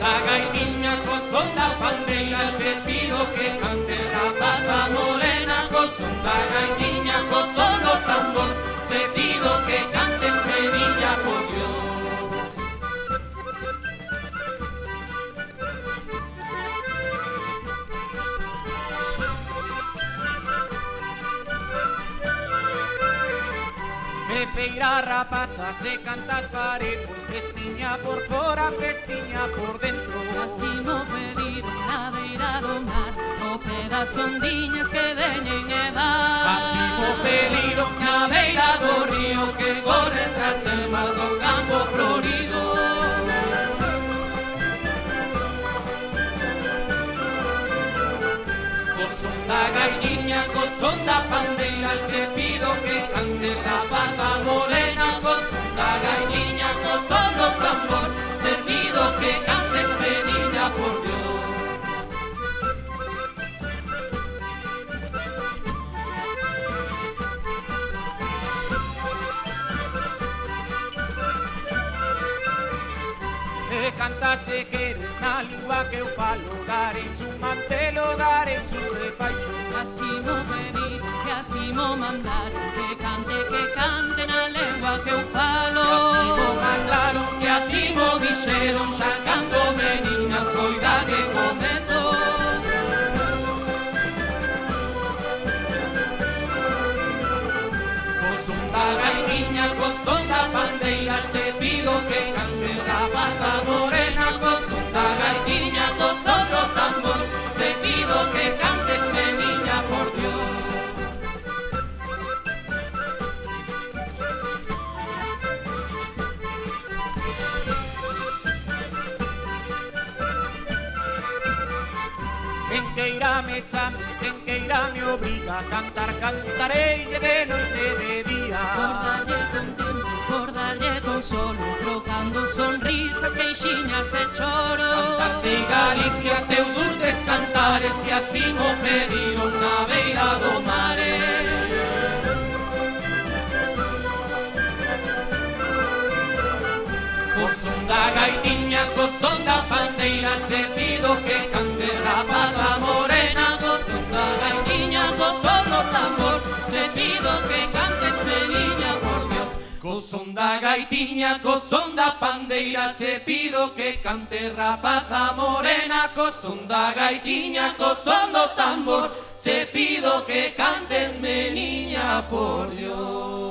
da gaitiña, co son da pandeira, te pido que cante rapaza morena, co son da gaitiña, co son do tambor, te pido que cantes menina por Dios. Pepeira rapaza, se cantas parejos, pestiña por fora, pestiña por dentro. Así mo pedido na beira do mar, o pedazo ondiñas que veñen e van. Así mo pedido na beira do río, que corre tras el mar do campo florido. Co son da gaitiña, co son da pandeira, te pido que cante rapaza morena, co son da gaitiña, co son do tambor, te pido que cantes menina por Dios. E canta se queres na lingua que eu falo, dar en su mantelo, dar en su repaixo. Así mo pedido, que así mo mandaron, que cante na lengua que eu falo. Que así mo mandaron, que así mo dixeron, xa canto meninas, coida que comezou. Co son da gaitiña, co son da pandeira, te pido que cante rapaza morena, co son da gaitiña, co son do tambor, te pido que cantes menina por Dios. Quen queira me chame, quen queira me obriga a cantar, cantarei de noite e de día. Por darlle contento, por darlle consolo, trocando sonrisas, queixiñas e choro. Cantarte Galicia, teus dulces cantares, que así mo pediron na beira do mare. Co son da gaitiña, co son da pandeira, te pido que cante rapaza morena, co son da gaitiña, co son do tambor, te pido que cantes menina por Dios. Co son da gaitiña, co son da pandeira, te pido que cante rapaza morena, co son da gaitiña, co son do tambor, te pido que cantes menina por Dios.